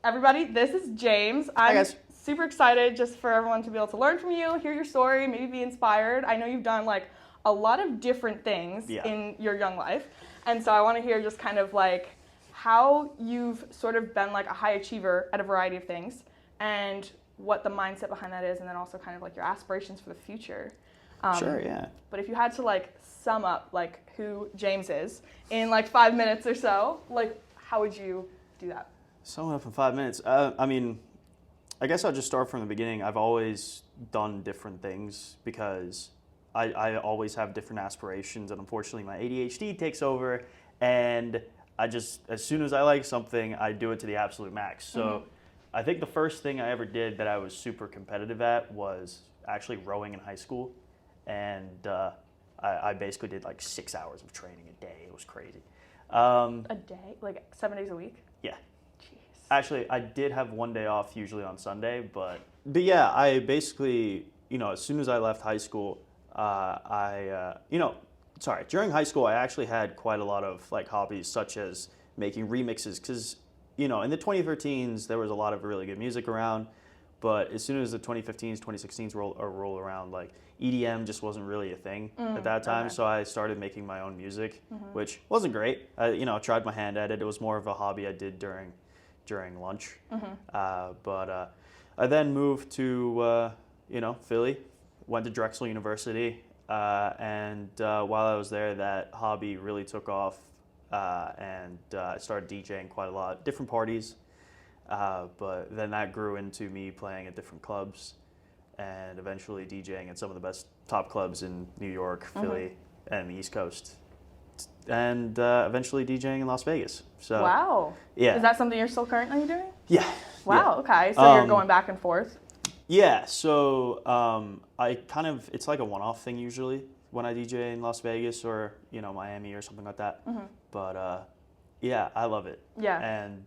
everybody, this is James. Hi, I'm guys. super excited just for everyone to be able to learn from you, hear your story, maybe be inspired. I know you've done like a lot of different things in your young life. And so I want to hear just kind of like how you've sort of been like a high achiever at a variety of things and what the mindset behind that is, and then also kind of like your aspirations for the future. Sure, yeah. But if you had to like sum up like who James is in like 5 minutes or so, like how would you do that? Sum it up in 5 minutes. I guess I'll just start from the beginning. I've always done different things because I always have different aspirations, and unfortunately my ADHD takes over, and I just, as soon as I like something, I do it to the absolute max. So I think the first thing I ever did that I was super competitive at was actually rowing in high school, and I basically did like 6 hours of training a day. It was crazy. A day? Like 7 days a week? Yeah. Jeez. Actually, I did have one day off, usually on Sunday, but yeah, I basically, as soon as I left high school, during high school, I actually had quite a lot of like hobbies, such as making remixes, because, in the 2013s, there was a lot of really good music around, but as soon as the 2015s, 2016s roll around, like EDM just wasn't really a thing at that time. Okay. So I started making my own music, which wasn't great. I tried my hand at it. It was more of a hobby I did during lunch. But I then moved to, Philly, went to Drexel University. And while I was there, that hobby really took off. And I started DJing quite a lot, different parties. But then that grew into me playing at different clubs and eventually DJing at some of the best top clubs in New York, Philly, and the East Coast. And eventually DJing in Las Vegas. So, wow. Yeah. Is that something you're still currently doing? Yeah. Wow, yeah. okay. So you're going back and forth? Yeah, so it's like a one-off thing usually when I DJ in Las Vegas or, Miami or something like that. But yeah, I love it. Yeah. And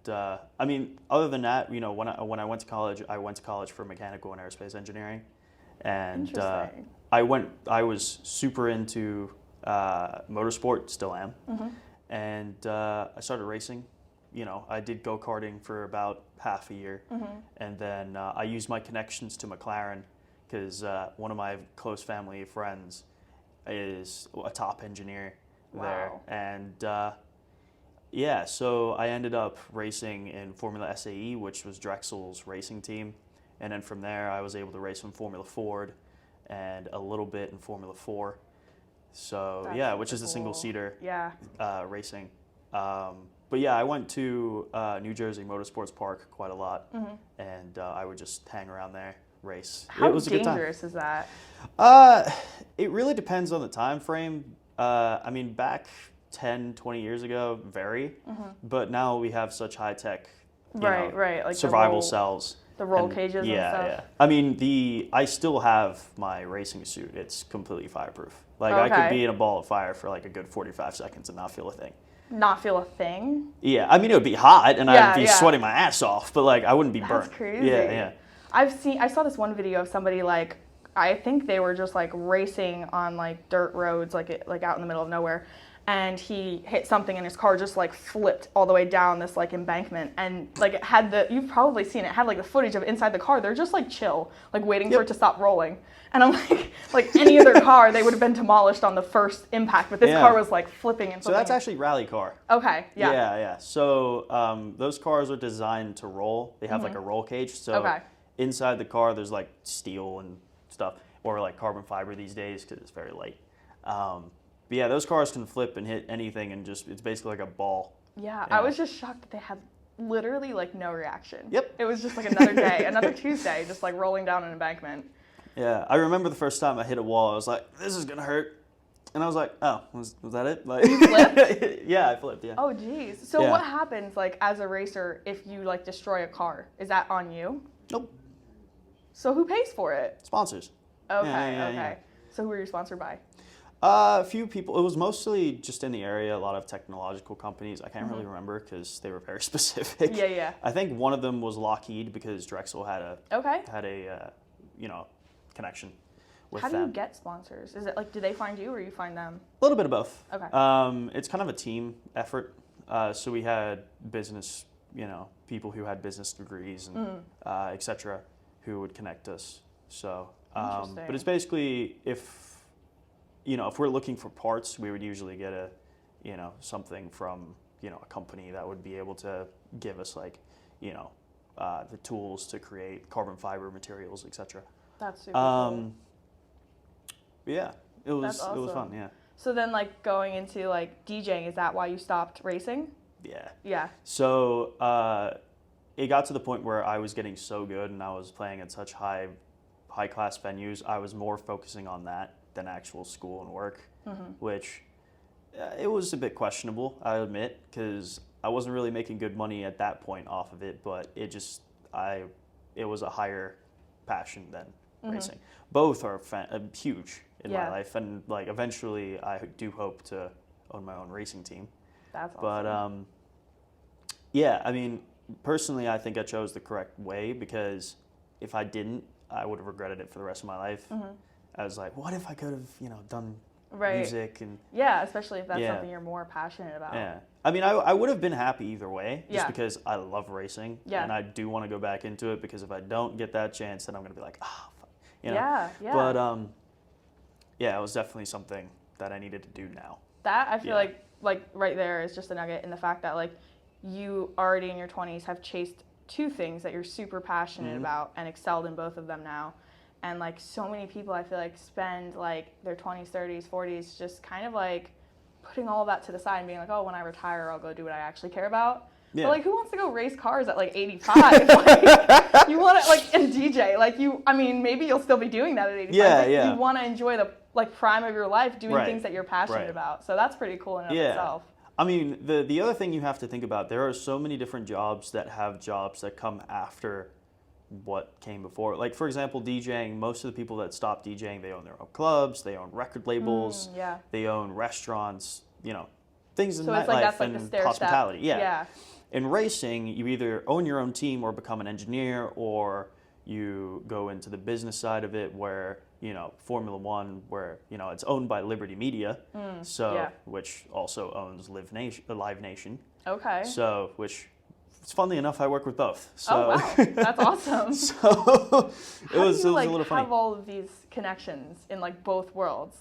other than that, when I went to college for mechanical and aerospace engineering. And Interesting. I was super into motorsport, still am. And I started racing. I did go-karting for about half a year. And then I used my connections to McLaren because one of my close family friends is a top engineer there. And so I ended up racing in Formula SAE, which was Drexel's racing team. And then from there, I was able to race in Formula Ford and a little bit in Formula 4. So, That's which is super a single-seater cool. racing. But yeah, I went to New Jersey Motorsports Park quite a lot, and I would just hang around there, race. How it was a good time. dangerous is that? It really depends on the time frame. Back 10, 20 years ago, very. But now we have such high-tech Right, like survival cells. The roll cages and stuff. Yeah. I still have my racing suit. It's completely fireproof. Like, I could be in a ball of fire for like a good 45 seconds and not feel a thing. Not feel a thing? Yeah, it would be hot and I'd be sweating my ass off, but like I wouldn't be burnt. That's crazy. Yeah. I saw this one video of somebody like, I think they were just like racing on like dirt roads, like out in the middle of nowhere, and he hit something and his car just like flipped all the way down this like embankment, and like it had you've probably seen it, had like the footage of inside the car. They're just like chill, like waiting for it to stop rolling. And I'm like any other car, they would have been demolished on the first impact, but this car was like flipping and flipping. So that's actually rally car. Okay, yeah. Yeah. So those cars are designed to roll. They have like a roll cage. So inside the car, there's like steel and stuff, or like carbon fiber these days because it's very light. But yeah, those cars can flip and hit anything, and it's basically like a ball. Yeah, I was just shocked that they had literally like no reaction. Yep. It was just like another day, another Tuesday, just like rolling down an embankment. Yeah, I remember the first time I hit a wall, I was like, this is gonna hurt. And I was like, oh, was that it? Like, you flipped? Yeah, I flipped, yeah. Oh, geez. So what happens like as a racer if you like destroy a car? Is that on you? Nope. So who pays for it? Sponsors. Okay, Yeah. okay. So who are you sponsored by? A few people. It was mostly just in the area, a lot of technological companies. I can't really remember because they were very specific. Yeah. I think one of them was Lockheed because Drexel had a connection with them. How do you get sponsors? Is it like, do they find you or you find them? A little bit of both. Okay. It's kind of a team effort. So we had business people who had business degrees and et cetera, who would connect us. So, but it's basically if we're looking for parts, we would usually get something from, a company that would be able to give us the tools to create carbon fiber materials, et cetera. That's super cool. Yeah, it was That's awesome. It was fun, yeah. So then going into DJing, is that why you stopped racing? Yeah. Yeah. So it got to the point where I was getting so good and I was playing at such high class venues, I was more focusing on that than actual school and work, which it was a bit questionable, I admit, because I wasn't really making good money at that point off of it, but it was a higher passion than racing. Both are huge in my life, and eventually I do hope to own my own racing team. That's awesome. But yeah, I mean, personally, I think I chose the correct way, because if I didn't, I would have regretted it for the rest of my life. I was like, what if I could have, done music and especially if that's something you're more passionate about. Yeah, I mean, I would have been happy either way, just because I love racing, and I do want to go back into it, because if I don't get that chance, then I'm gonna be like, fuck, Yeah. But it was definitely something that I needed to do now. That I feel like right there is just a nugget in the fact that you already in your 20s have chased two things that you're super passionate about and excelled in both of them now. And so many people I feel spend their 20s, 30s, 40s just kind of putting all of that to the side and being oh, when I retire, I'll go do what I actually care about. Yeah. But who wants to go race cars at 85? You want to and DJ I mean, maybe you'll still be doing that at 85. Yeah. You want to enjoy the prime of your life doing things that you're passionate about. So that's pretty cool in and of itself. I mean, the other thing you have to think about, there are so many different jobs that come after what came before. For example, DJing, most of the people that stop DJing, they own their own clubs, they own record labels, they own restaurants, things in nightlife and hospitality. Yeah. In racing, you either own your own team or become an engineer, or you go into the business side of it where, Formula One, where, it's owned by Liberty Media, which also owns Live Nation. Okay. So, which... Funnily enough, I work with both. So. Oh, wow. That's awesome. So it was a little funny. Have all of these connections in both worlds?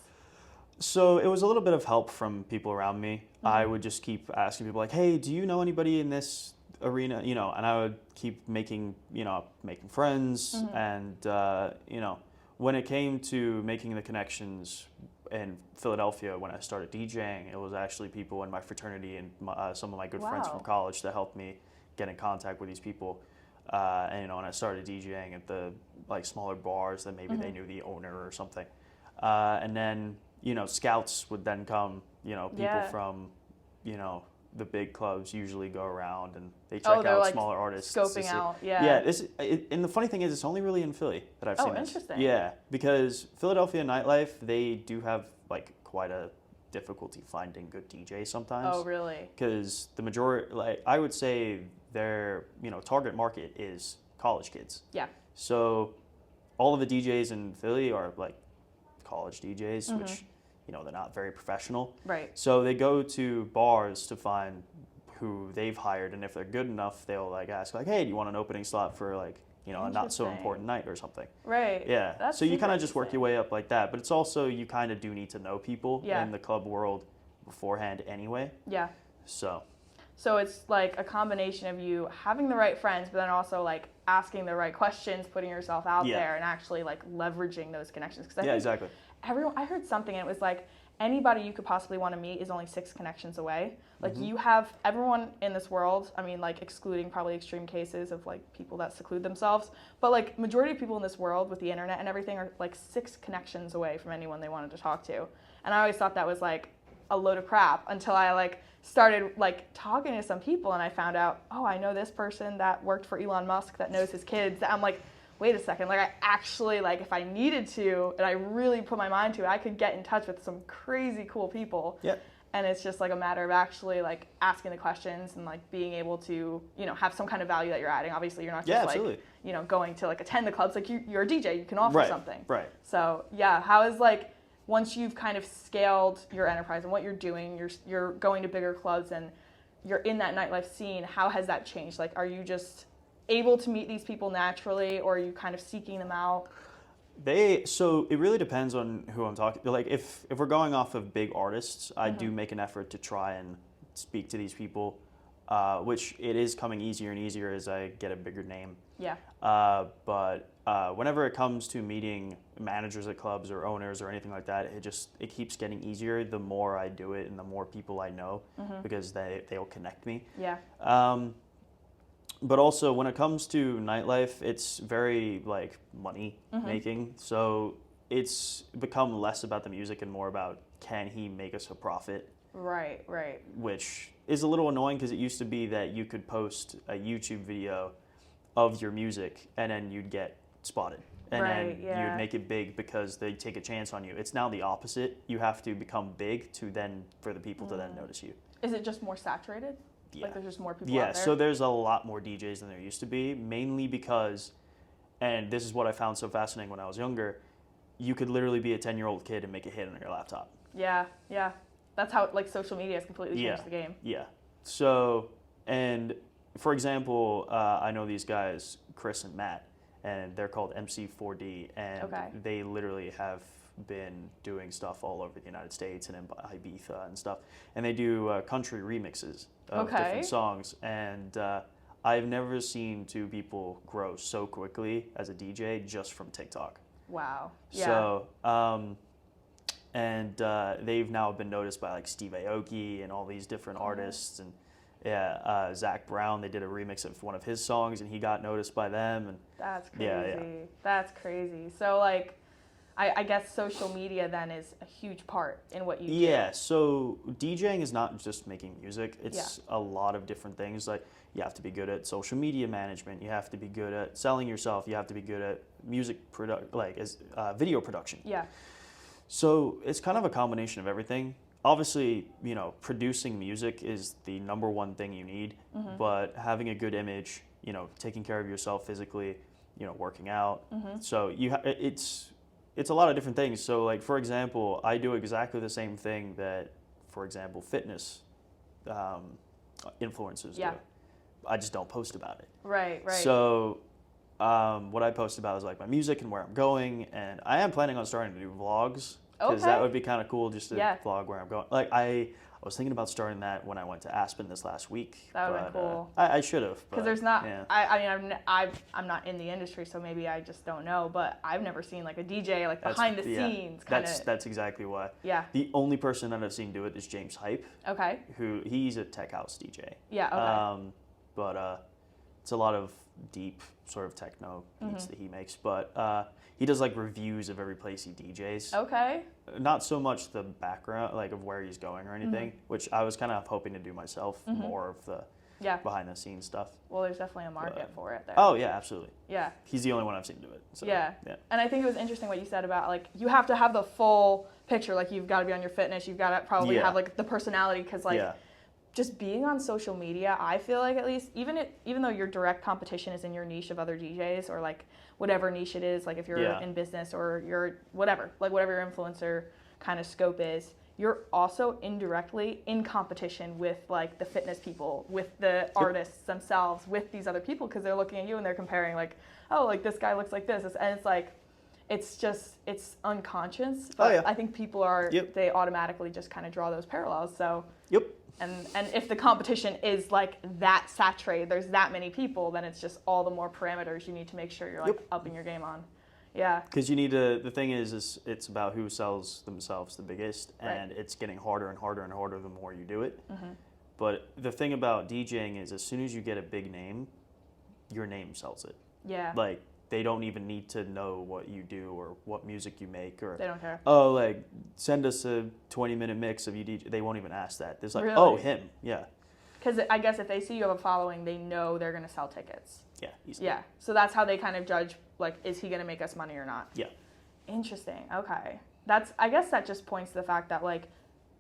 So it was a little bit of help from people around me. I would just keep asking people hey, do you know anybody in this arena? And I would keep making friends. And, when it came to making the connections in Philadelphia, when I started DJing, it was actually people in my fraternity and some of my good friends from college that helped me get in contact with these people, and when I started DJing at the smaller bars, that maybe they knew the owner or something, and then scouts would then come, people from the big clubs usually go around and they check out smaller artists, scoping out. And the funny thing is, it's only really in Philly that I've seen this. Interesting. Because Philadelphia nightlife, they do have quite a difficulty finding good DJs sometimes. Oh, really? Because the majority, I would say their, target market is college kids. Yeah. So all of the DJs in Philly are college DJs, which, they're not very professional. Right. So they go to bars to find who they've hired, and if they're good enough, they'll ask hey, do you want an opening slot for a not so important night or something. Right. Yeah. That's so you kind of just work your way up like that. But it's also, you kind of do need to know people in the club world beforehand anyway. Yeah. So it's a combination of you having the right friends, but then also asking the right questions, putting yourself out there, and actually leveraging those connections. Cause exactly. I heard something and it was anybody you could possibly want to meet is only 6 connections away. You have everyone in this world, I mean, excluding probably extreme cases of people that seclude themselves, but majority of people in this world with the internet and everything are 6 connections away from anyone they wanted to talk to. And I always thought that was a load of crap until I started talking to some people and I found out, oh, I know this person that worked for Elon Musk that knows his kids. I'm wait a second, I actually, if I needed to, and I really put my mind to it, I could get in touch with some crazy cool people. Yep. And it's just a matter of actually asking the questions and being able to, have some kind of value that you're adding. Obviously, you're not just going to attend the clubs. You're a DJ, you can offer something. Right. So yeah, how is once you've kind of scaled your enterprise and what you're doing, you're going to bigger clubs and you're in that nightlife scene, how has that changed? Like, are you just able to meet these people naturally, or are you kind of seeking them out? So it really depends on who I'm talking. Like if we're going off of big artists, I do make an effort to try and speak to these people, which it is coming easier and easier as I get a bigger name. Yeah. But whenever it comes to meeting managers at clubs or owners or anything like that, it keeps getting easier the more I do it and the more people I know, because they'll connect me. Yeah. But also when it comes to nightlife, it's very like money making. So it's become less about the music and more about, can he make us a profit? Right. Which is a little annoying, because it used to be that you could post a YouTube video of your music and then you'd get spotted. And then you'd make it big because they take a chance on you. It's now the opposite. You have to become big for the people to then notice you. Is it just more saturated? Yeah. Like there's just more people out there? So there's a lot more DJs than there used to be, mainly because, and this is what I found so fascinating when I was younger, you could literally be a 10-year-old kid and make a hit on your laptop. Yeah. That's how like social media has completely changed the game. Yeah. So, and for example, I know these guys, Chris and Matt, and they're called MC4D, and they literally have been doing stuff all over the United States and in Ibiza and stuff, and they do country remixes of different songs, and I've never seen two people grow so quickly as a DJ just from TikTok. Wow. Yeah. So and they've now been noticed by like Steve Aoki and all these different artists, and Zach Brown, they did a remix of one of his songs and he got noticed by them, and that's crazy. That's crazy. So like I guess social media then is a huge part in what you do. Yeah, so DJing is not just making music. It's a lot of different things. Like you have to be good at social media management. You have to be good at selling yourself. You have to be good at video production. Yeah. So it's kind of a combination of everything. Obviously, producing music is the number one thing you need, but having a good image, taking care of yourself physically, working out. So it's a lot of different things. So like, for example, I do exactly the same thing that, for example, fitness influencers do. I just don't post about it. Right. So what I post about is like my music and where I'm going, and I am planning on starting to do vlogs, because that would be kind of cool, just to vlog where I'm going. Like I was thinking about starting that when I went to Aspen this last week. That would be cool. I should have. Because there's not, I'm not in the industry, so maybe I just don't know, but I've never seen like a DJ like behind the scenes kind of. That's exactly why. Yeah. The only person that I've seen do it is James Hype. Okay. He's a tech house DJ. Yeah, okay. But it's a lot of deep sort of techno beats that he makes, but he does like reviews of every place he DJs. Okay. Not so much the background, like of where he's going or anything, which I was kind of hoping to do myself, more of the behind the scenes stuff. Well, there's definitely a market for it there. Oh yeah, absolutely. Yeah. He's the only one I've seen do it. So, yeah. And I think it was interesting what you said about like, you have to have the full picture. Like you've got to be on your fitness. You've got to probably have like the personality, because like just being on social media, I feel like at least, even though your direct competition is in your niche of other DJs or like whatever niche it is, like if you're in business or you're whatever your influencer kind of scope is, you're also indirectly in competition with like the fitness people, with the artists themselves, with these other people, because they're looking at you and they're comparing like, oh, like this guy looks like this, and it's like, it's unconscious, but I think people are, they automatically just kind of draw those parallels. So and if the competition is like that saturated, there's that many people, then it's just all the more parameters you need to make sure you're like upping your game on. Yeah. Because you need to, the thing is it's about who sells themselves the biggest, and it's getting harder and harder and harder the more you do it. But the thing about DJing is as soon as you get a big name, your name sells it. Yeah. Like they don't even need to know what you do or what music you make, or they don't care. Oh, like send us a 20-minute mix of you DJ. They won't even ask that. There's like, really? Oh, him. Yeah. Because I guess if they see you have a following, they know they're going to sell tickets. Yeah, easily. Yeah. So that's how they kind of judge, like, is he going to make us money or not? Yeah. Interesting. Okay. I guess that just points to the fact that, like,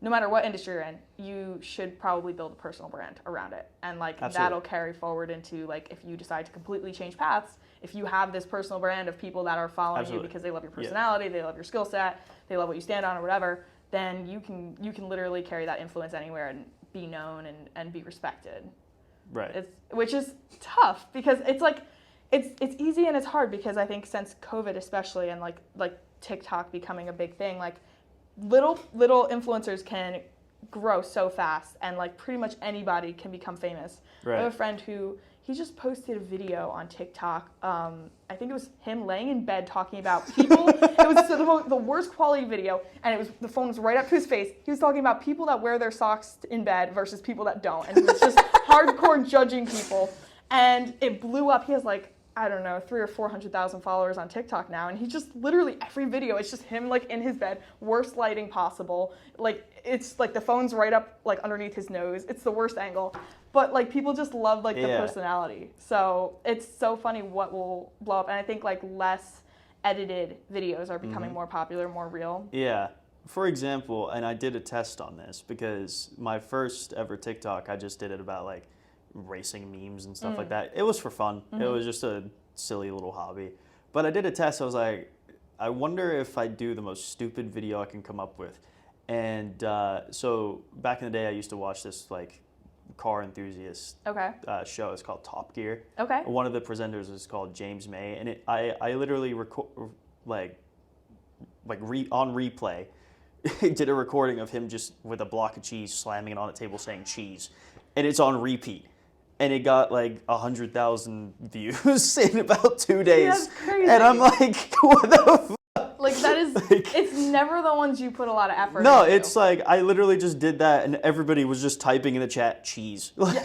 no matter what industry you're in, you should probably build a personal brand around it. And, like, that'll carry forward into, like, if you decide to completely change paths, if you have this personal brand of people that are following you because they love your personality, they love your skill set, they love what you stand on or whatever, then you can literally carry that influence anywhere and be known and be respected. Right. Which is tough because it's like it's easy and it's hard because I think since COVID especially and like TikTok becoming a big thing, like little influencers can grow so fast and like pretty much anybody can become famous. Right. I have a friend who he just posted a video on TikTok. I think it was him laying in bed talking about people. It was the worst quality video, and the phone was right up to his face. He was talking about people that wear their socks in bed versus people that don't, and he was just hardcore judging people. And it blew up. He has like, I don't know, 300,000 or 400,000 followers on TikTok now, and he just literally every video, it's just him like in his bed, worst lighting possible. Like it's like the phone's right up like underneath his nose. It's the worst angle. But like people just love like the personality. So it's so funny what will blow up. And I think like less edited videos are becoming more popular, more real. Yeah. For example, and I did a test on this because my first ever TikTok, I just did it about like racing memes and stuff like that. It was for fun. It was just a silly little hobby. But I did a test. I was like, I wonder if I do the most stupid video I can come up with. And so back in the day, I used to watch this like car enthusiast show. It's called Top Gear. Okay. One of the presenters is called James May, and I literally on replay did a recording of him just with a block of cheese slamming it on a table saying cheese, and it's on repeat, and it got like 100,000 views in about 2 days. That's crazy. And I'm like, what the like that is it's never the ones you put a lot of effort No, into. it's like I literally just did that and everybody was just typing in the chat cheese. Like,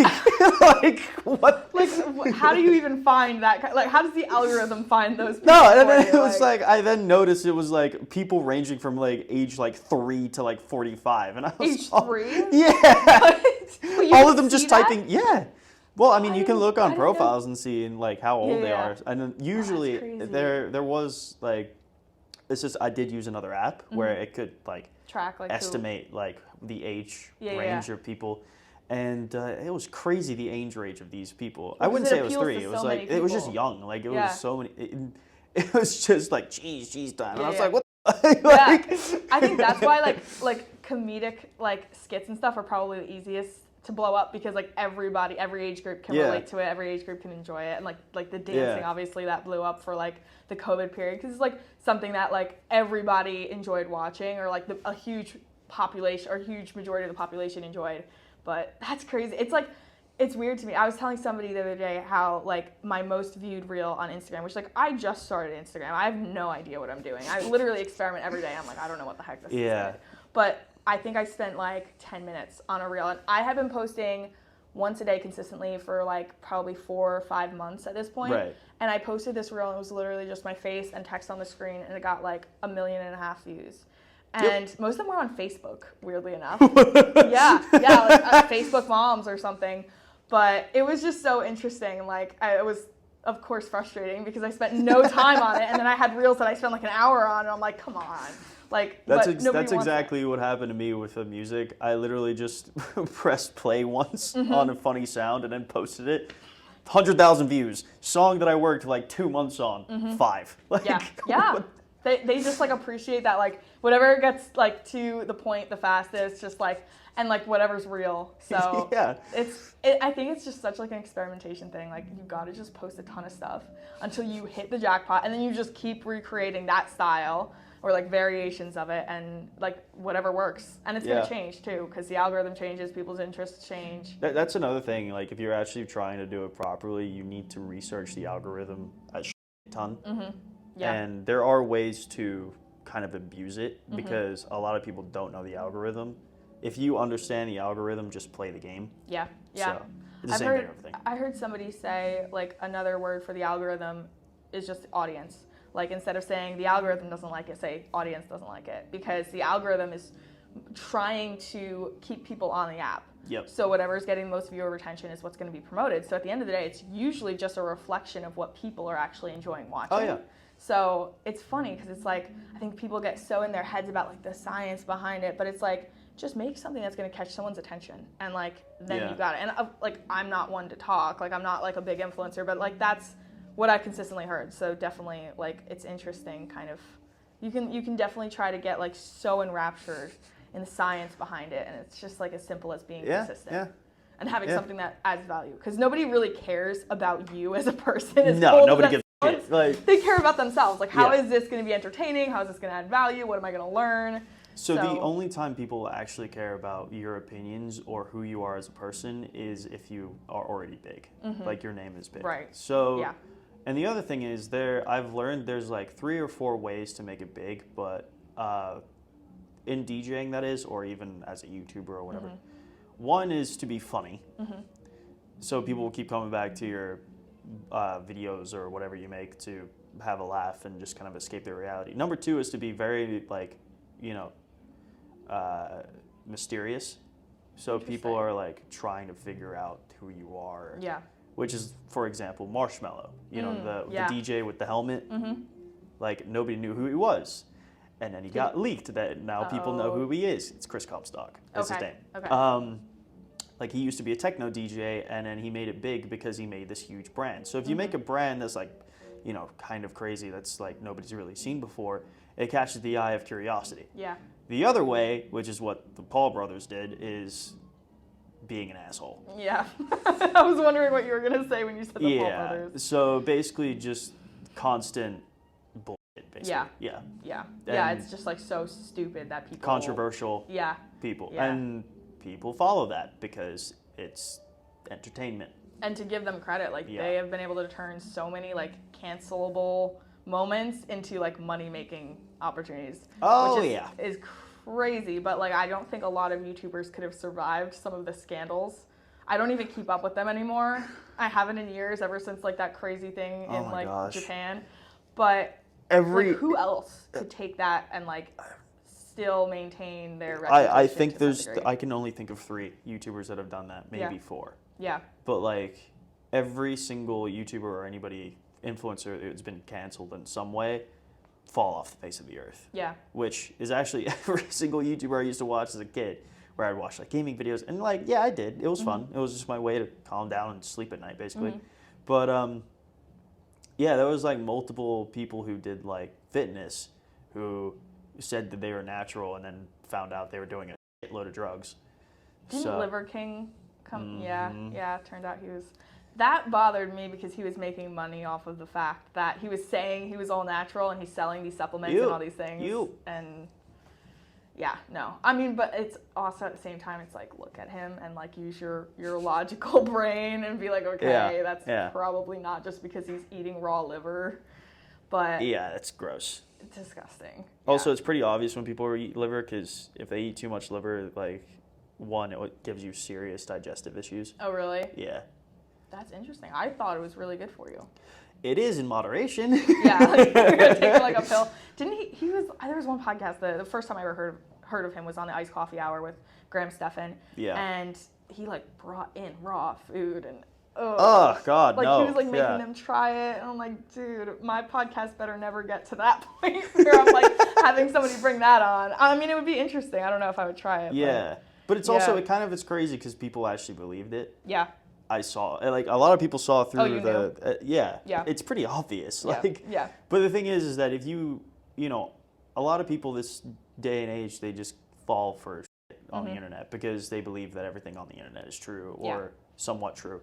like what? Like how do you even find that? Like how does the algorithm find those people? No, and then it was like I then noticed it was like people ranging from like age like 3 to like 45, and I was age 3? Yeah. All of them just that? typing. Yeah. Well, I mean, you can look on didn't profiles and see and like how old they are, and then That's usually crazy. there was like. It's just I did use another app where it could like track like estimate like the age Yeah, range yeah. of people, and it was crazy the age range of these people. I Because wouldn't it say it was appeals 3. to It was so like many it was just people. young. Like it Yeah. was so many. It was just like cheese time. And I was Yeah. like, what? Yeah. I think that's why like comedic like skits and stuff are probably the easiest to blow up because like every age group can relate to it, every age group can enjoy it, and like the dancing obviously that blew up for like the COVID period because it's like something that like everybody enjoyed watching or like a huge population or huge majority of the population enjoyed. But that's crazy. It's like it's weird to me. I was telling somebody the other day how like my most viewed reel on Instagram, which like I just started Instagram. I have no idea what I'm doing. I literally experiment every day. I'm like, I don't know what the heck this is. But I think I spent like 10 minutes on a reel, and I have been posting once a day consistently for like probably 4 or 5 months at this point. Right. And I posted this reel, and it was literally just my face and text on the screen, and it got like 1.5 million views. And most of them were on Facebook, weirdly enough. Like Facebook moms or something. But it was just so interesting. Like it was, of course, frustrating because I spent no time on it, and then I had reels that I spent like an hour on, and I'm like, come on. Like that's exactly what happened to me with the music. I literally just pressed play once on a funny sound and then posted it. 100,000 views. Song that I worked like 2 months on, 5. Like, yeah. They just like appreciate that like whatever gets like to the point the fastest, just like and like whatever's real. So I think it's just such like an experimentation thing. Like you gotta just post a ton of stuff until you hit the jackpot, and then you just keep recreating that style or like variations of it, and like whatever works. And it's gonna change too because the algorithm changes, people's interests change. That's another thing. Like if you're actually trying to do it properly, you need to research the algorithm a ton. Yeah. And there are ways to kind of abuse it because a lot of people don't know the algorithm. If you understand the algorithm, just play the game. Yeah. So, it's the same thing, everything. I heard somebody say like another word for the algorithm is just audience. Like instead of saying the algorithm doesn't like it, say audience doesn't like it, because the algorithm is trying to keep people on the app. Yep. So whatever's getting the most viewer retention is what's going to be promoted. So at the end of the day, it's usually just a reflection of what people are actually enjoying watching. Oh yeah. So it's funny because it's like I think people get so in their heads about like the science behind it, but it's like just make something that's going to catch someone's attention, and like then you got it. And like I'm not one to talk, like I'm not like a big influencer, but like that's what I've consistently heard. So definitely like it's interesting kind of you can definitely try to get like so enraptured in the science behind it, and it's just like as simple as being Yeah, consistent. yeah. And having Yeah. something that adds value, because nobody really cares about you as a person. As No, cool as nobody that gives a sounds. shit. Like, They care about themselves. Like, how Yeah. is this going to be entertaining? How is this going to add value? What am I going to learn? so the only time people actually care about your opinions or who you are as a person is if you are already big, like your name is big. Right. So, Yeah. and the other thing is I've learned there's like 3 or 4 ways to make it big, but in DJing that is, or even as a YouTuber or whatever. One is to be funny. So people will keep coming back to your videos or whatever you make to have a laugh and just kind of escape their reality. Number 2 is to be very like, mysterious. So people are like trying to figure out who you are. Yeah. Which is, for example, Marshmello. The yeah. DJ with the helmet. Like nobody knew who he was. And then he got leaked that now people know who he is. It's Chris Comstock. That's his name. Okay. Like he used to be a techno DJ, and then he made it big because he made this huge brand. So if you make a brand that's like, kind of crazy, that's like nobody's really seen before, it catches the eye of curiosity. Yeah. The other way, which is what the Paul brothers did, is being an asshole. Yeah. I was wondering what you were going to say when you said the Paul brothers. So basically just constant bullshit, basically. Yeah. Yeah. Yeah, And it's just like so stupid that people... controversial Yeah. people. Yeah. And people follow that because it's entertainment. And to give them credit, like Yeah. they have been able to turn so many like cancelable moments into like money-making opportunities. Oh, which yeah. is crazy, but like I don't think a lot of YouTubers could have survived some of the scandals. I don't even keep up with them anymore. I haven't in years, ever since like that crazy thing in my like gosh. Japan. But Every like, who else could take that and like still maintain their reputation? I think to some there's degree? I can only think of 3 YouTubers that have done that, maybe Yeah. 4. Yeah. But like every single YouTuber or anybody influencer that's been canceled in some way fall off the face of the earth. Yeah. Which is actually every single YouTuber I used to watch as a kid, where I'd watch like gaming videos, and like yeah, I did. It was fun. It was just my way to calm down and sleep at night, basically. But yeah, there was like multiple people who did like fitness who said that they were natural and then found out they were doing a shitload of drugs. Didn't Liver King come? Yeah. Turned out he was. That bothered me because he was making money off of the fact that he was saying he was all natural and he's selling these supplements and all these things. And yeah, no. I mean, but it's also at the same time, it's like, look at him and like use your logical brain and be like, okay, that's probably not just because he's eating raw liver. But yeah, it's gross. It's disgusting. Also, Yeah. it's pretty obvious when people eat liver, because if they eat too much liver, like, one, it gives you serious digestive issues. Oh, really? Yeah. That's interesting. I thought it was really good for you. It is in moderation. Yeah, like you're gonna take like a pill. Didn't he was there was one podcast, the first time I ever heard of him was on the Iced Coffee Hour with Graham Stephan. Yeah. And he like brought in raw food and oh God, like no. he was like making them try it, and I'm like, dude, my podcast better never get to that point where I'm like having somebody bring that on. I mean, it would be interesting. I don't know if I would try it. Yeah. But it's also it's crazy because people actually believed it. Yeah. I saw, like, a lot of people saw through Yeah. It's pretty obvious. Yeah. Like, yeah. But the thing is that if you a lot of people this day and age, they just fall for shit on the internet because they believe that everything on the internet is true or somewhat true.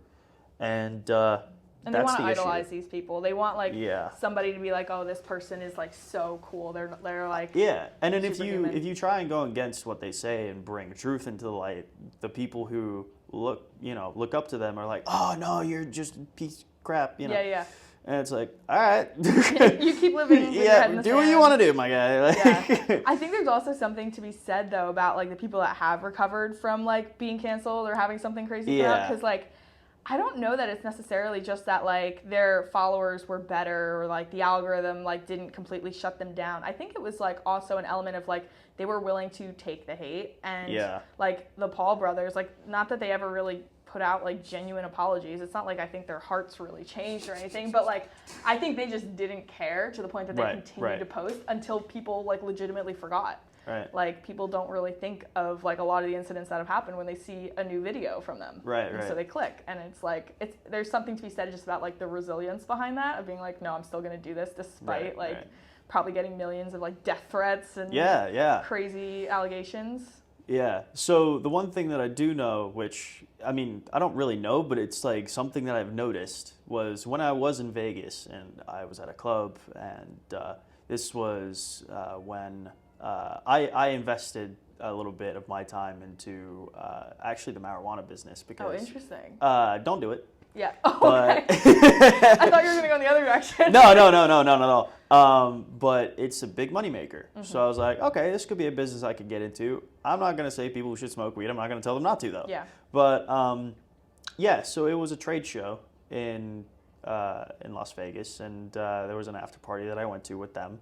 And they want to idolize issue. these people. They want like somebody to be like, oh, this person is like so cool. They're like and then if superhuman. you try and go against what they say and bring truth into the light, the people who look up to them are like, oh no, you're just a piece of crap. Yeah. And it's like, all right, you keep living. With your head in the do what sand. you want to do, my guy. Like, Yeah. I think there's also something to be said though about like the people that have recovered from like being canceled or having something crazy come out, because like I don't know that it's necessarily just that like their followers were better or like the algorithm like didn't completely shut them down. I think it was like also an element of like they were willing to take the hate, and like the Paul brothers, like not that they ever really put out like genuine apologies. It's not like I think their hearts really changed or anything, but like I think they just didn't care to the point that they continued to post until people like legitimately forgot. Right. Like people don't really think of like a lot of the incidents that have happened when they see a new video from them. Right. So they click, and it's like there's something to be said just about like the resilience behind that of being like, no, I'm still gonna do this despite probably getting millions of like death threats and crazy allegations. Yeah. So the one thing that I do know, which I mean, I don't really know, but it's like something that I've noticed was when I was in Vegas and I was at a club, and this was when I invested a little bit of my time into actually the marijuana business because. Oh, interesting. Don't do it. Yeah. But Okay. I thought you were gonna go in the other direction. no. But it's a big moneymaker. Mm-hmm. So I was like, okay, this could be a business I could get into. I'm not gonna say people should smoke weed. I'm not gonna tell them not to though. Yeah. But yeah. So it was a trade show in Las Vegas, and there was an after party that I went to with them.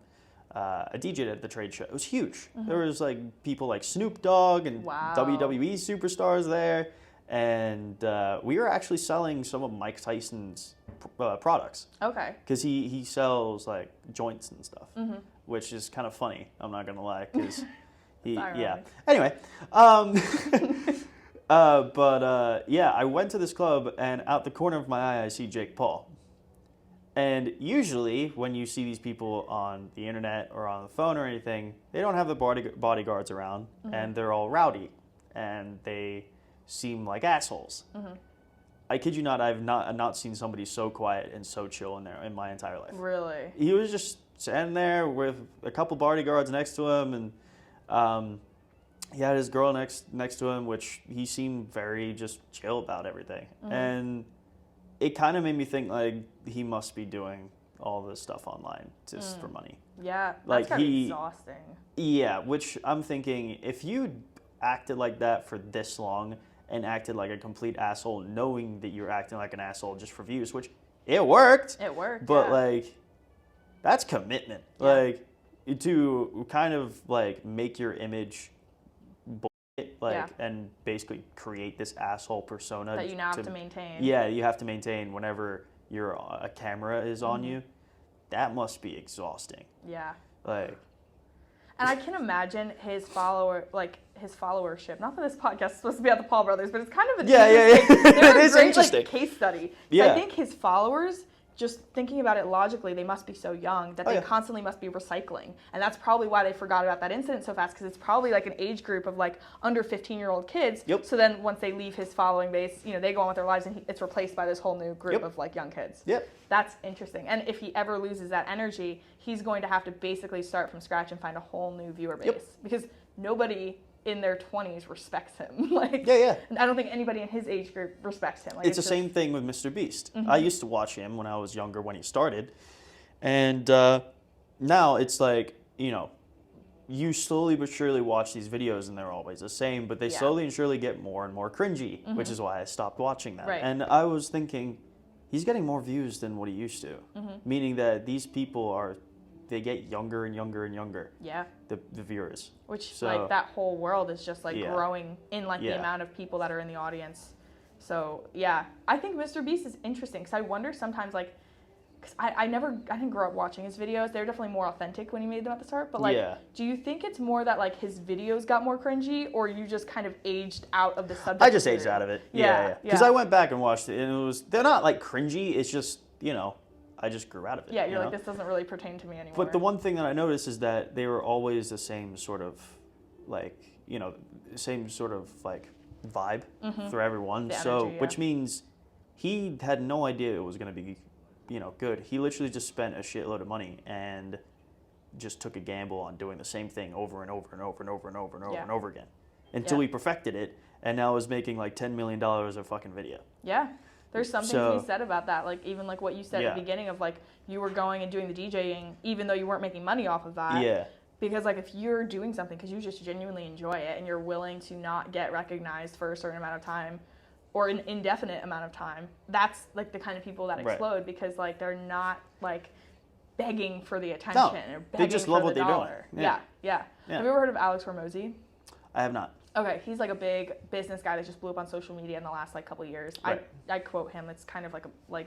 I DJ'd at the trade show. It was huge. Mm-hmm. There was like people like Snoop Dogg and Wow. WWE superstars there. And we were actually selling some of Mike Tyson's products. Okay. Because he sells like joints and stuff, Mm-hmm. which is kind of funny. I'm not gonna lie, because yeah. ironic. Anyway, yeah, I went to this club, and out the corner of my eye, I see Jake Paul. And usually, when you see these people on the internet or on the phone or anything, they don't have the bodyguards around, Mm-hmm. and they're all rowdy, and they seem like assholes. Mm-hmm. I kid you not, I've not seen somebody so quiet and so chill in my entire life. Really? He was just standing there with a couple bodyguards next to him, and he had his girl next to him, which he seemed very just chill about everything. Mm-hmm. And it kind of made me think like he must be doing all this stuff online just for money. Yeah. Like, That's gotta be exhausting. Yeah, which I'm thinking, if you acted like that for this long and acted like a complete asshole, knowing that you're acting like an asshole just for views, which it worked. It worked. But yeah. like, that's commitment. Yeah. Like, to kind of like make your image bullshit, like, Yeah. and basically create this asshole persona that you now have to maintain. Yeah, you have to maintain whenever a camera is on Mm-hmm. you. That must be exhausting. Yeah. Like, and I can imagine his followership. Not that this podcast is supposed to be about the Paul brothers, but it's kind of an interesting, they're It a is great, interesting. like, case study. 'Cause Yeah. I think his followers, just thinking about it logically, they must be so young that they constantly must be recycling. And that's probably why they forgot about that incident so fast, because it's probably like an age group of like under 15-year-old kids. Yep. So then once they leave his following base, they go on with their lives, and it's replaced by this whole new group of like young kids. Yep. That's interesting. And if he ever loses that energy, he's going to have to basically start from scratch and find a whole new viewer base. Because nobody in their 20s respects him. Like, Yeah. I don't think anybody in his age group respects him. Like, It's the just, same thing with Mr. Beast. Mm-hmm. I used to watch him when I was younger when he started. And now it's like, you slowly but surely watch these videos and they're always the same, but they slowly and surely get more and more cringy, which is why I stopped watching them. Right. And I was thinking, he's getting more views than what he used to. Meaning that these people they get younger and younger and younger. Yeah. The viewers. Which, like, that whole world is just, like, growing in, like, the Yeah. amount of people that are in the audience. So, yeah. I think Mr. Beast is interesting, because I wonder sometimes, like, because I didn't grow up watching his videos. They were definitely more authentic when he made them at the start. But, like, do you think it's more that, like, his videos got more cringy, or you just kind of aged out of the subject? I just aged out of it. Yeah. Because I went back and watched it, and they're not, like, cringy. It's just, I just grew out of it. Yeah, you're like, this doesn't really pertain to me anymore. But the one thing that I noticed is that they were always the same sort of, like, same sort of, like, vibe for everyone. The So, energy, which means he had no idea it was going to be, good. He literally just spent a shitload of money and just took a gamble on doing the same thing over and over and over and over and over and over and over again until he perfected it, and now is making like $10 million a fucking video. Yeah. There's something to be said about that, like even like what you said at the beginning of like you were going and doing the DJing even though you weren't making money off of that. Yeah. Because like if you're doing something because you just genuinely enjoy it and you're willing to not get recognized for a certain amount of time or an indefinite amount of time, that's like the kind of people that explode because like they're not like begging for the attention or begging they just love what they're doing. Yeah. Have you ever heard of Alex Hormozy? I have not. Okay, he's like a big business guy that just blew up on social media in the last like couple of years. Right. I quote him. It's kind of like a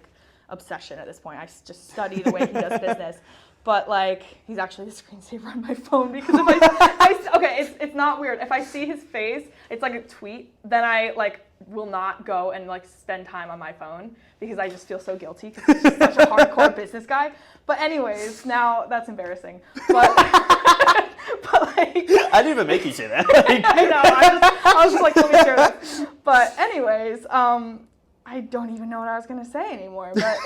obsession at this point. I just study the way he does business. But like he's actually the screensaver on my phone because if it's not weird. If I see his face, it's like a tweet, then I like will not go and like spend time on my phone because I just feel so guilty because he's just such a hardcore business guy. But anyways, now that's embarrassing. But, but like, I didn't even make you say that. I know. I was just like, let me share this. But anyways, I don't even know what I was gonna say anymore. But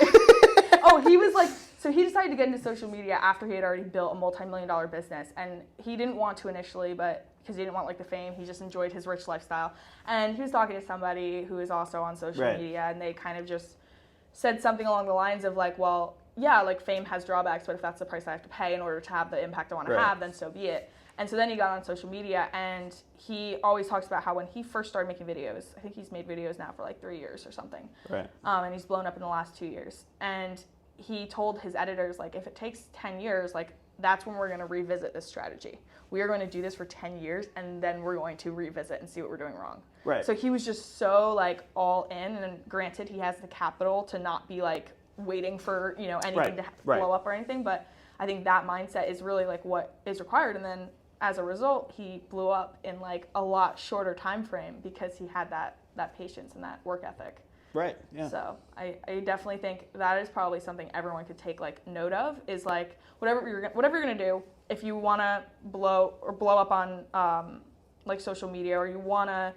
oh, he was like, so he decided to get into social media after he had already built a multi-million-dollar business, and he didn't want to initially, but because he didn't want like the fame, he just enjoyed his rich lifestyle. And he was talking to somebody who is also on social media, and they kind of just said something along the lines of like, well, yeah, like fame has drawbacks, but if that's the price I have to pay in order to have the impact I want to have, then so be it. And so then he got on social media, and he always talks about how when he first started making videos, I think he's made videos now for like 3 years or something. Right. And he's blown up in the last 2 years. And he told his editors, like, if it takes 10 years, like, that's when we're going to revisit this strategy. We are going to do this for 10 years, and then we're going to revisit and see what we're doing wrong. Right. So he was just so, like, all in. And granted, he has the capital to not be, like, waiting for, you know, anything to blow up or anything. But I think that mindset is really, like, what is required. And then as a result, he blew up in, like, a lot shorter time frame because he had that patience and that work ethic. Right. Yeah. So I definitely think that is probably something everyone could take like note of, is like whatever you're gonna do, if you want to blow up on like social media, or you want to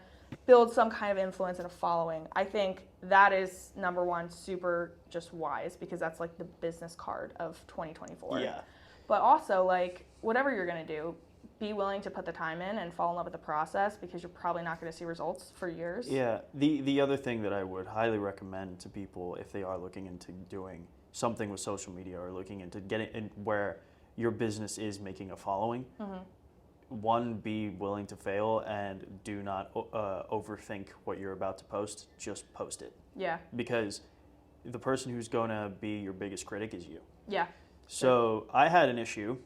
build some kind of influence and a following, I think that is number one, super just wise, because that's like the business card of 2024. Yeah. But also like whatever you're gonna do, be willing to put the time in and fall in love with the process, because you're probably not going to see results for years. Yeah. The other thing that I would highly recommend to people, if they are looking into doing something with social media or looking into getting in where your business is making a following, one, be willing to fail, and do not overthink what you're about to post. Just post it. Yeah. Because the person who's going to be your biggest critic is you. Yeah. So I had an issue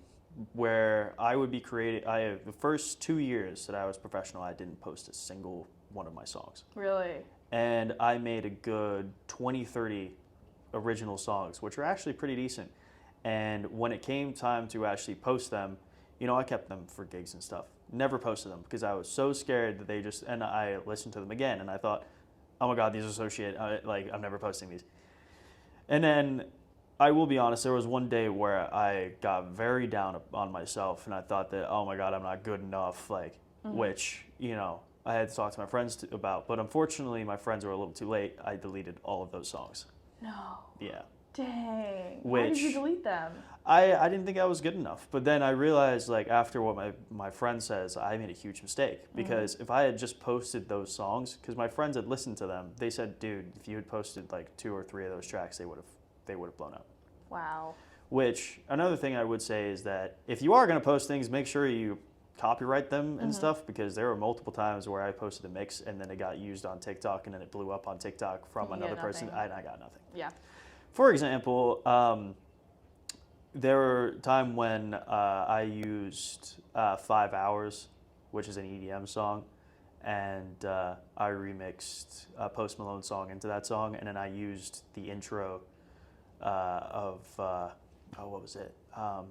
where I would be the first 2 years that I was professional, I didn't post a single one of my songs. Really? And I made a good 20, 30 original songs, which were actually pretty decent. And when it came time to actually post them, you know, I kept them for gigs and stuff. Never posted them because I was so scared that and I listened to them again and I thought, oh my God, these are so shit. Like, I'm never posting these. And then I will be honest, there was one day where I got very down on myself and I thought that, oh my God, I'm not good enough, like, which, you know, I had to talk to my friends about. But unfortunately, my friends were a little too late. I deleted all of those songs. No. Yeah. Dang. Why did you delete them? I didn't think I was good enough. But then I realized, like, after what my friend says, I made a huge mistake. Because if I had just posted those songs, because my friends had listened to them, they said, dude, if you had posted like 2 or 3 of those tracks, they would have blown up. Wow. Which, another thing I would say is that if you are going to post things, make sure you copyright them and stuff, because there were multiple times where I posted a mix and then it got used on TikTok and then it blew up on TikTok from another person. I got nothing. Yeah. For example, there were a time when I used 5 Hours, which is an EDM song, and I remixed a Post Malone song into that song, and then I used the intro of what was it?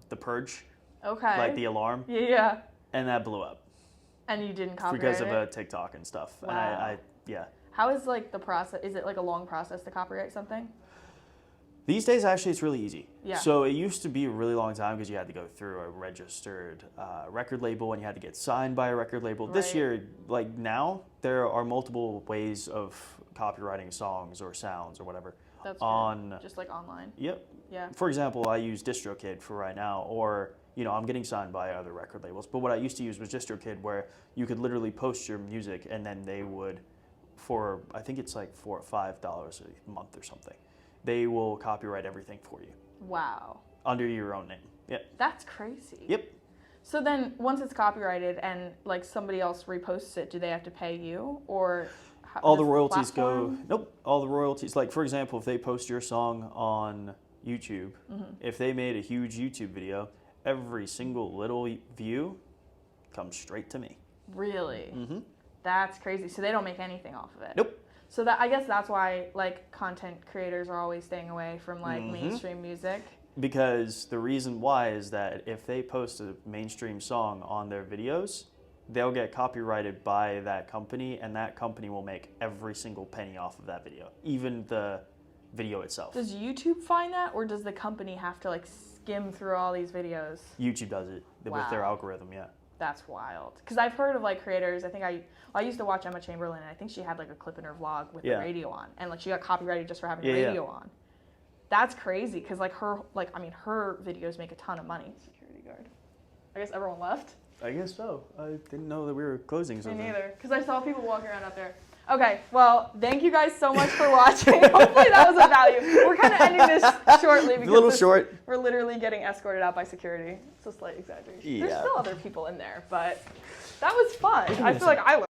The Purge. Okay. Like the alarm. Yeah. And that blew up. And you didn't copyright it? Because of TikTok and stuff. Wow. And I yeah. How is like the process? Is it like a long process to copyright something? These days, actually, it's really easy. Yeah. So it used to be a really long time because you had to go through a registered record label and you had to get signed by a record label. Right. This year, like now, there are multiple ways of copywriting songs or sounds or whatever. That's on just like online. Yep. Yeah. For example, I use DistroKid for right now, or you know, I'm getting signed by other record labels. But what I used to use was DistroKid, where you could literally post your music and then they would, for I think it's like $4 or $5 a month or something, they will copyright everything for you. Wow. Under your own name. Yep. That's crazy. Yep. So then, once it's copyrighted and like somebody else reposts it, do they have to pay you, or? All the royalties go. Nope. All the royalties. Like for example, if they post your song on YouTube, if they made a huge YouTube video, every single little view comes straight to me. Really? Mm-hmm. That's crazy. So they don't make anything off of it. Nope. So that I guess that's why like content creators are always staying away from like mainstream music. Because the reason why is that if they post a mainstream song on their videos, they'll get copyrighted by that company, and that company will make every single penny off of that video. Even the video itself. Does YouTube find that, or does the company have to like skim through all these videos? YouTube does it with their algorithm, yeah. That's wild. Because I've heard of like creators. I think I used to watch Emma Chamberlain, and I think she had like a clip in her vlog with the radio on, and like she got copyrighted just for having the radio on. That's crazy. Because like her videos make a ton of money. Security guard. I guess everyone left. I guess so. I didn't know that we were closing something. Me neither. Because I saw people walking around out there. Okay, well, thank you guys so much for watching. Hopefully that was of value. We're kind of ending this shortly because a little short. We're literally getting escorted out by security. It's a slight exaggeration. Yeah. There's still other people in there, but that was fun. I feel like I learned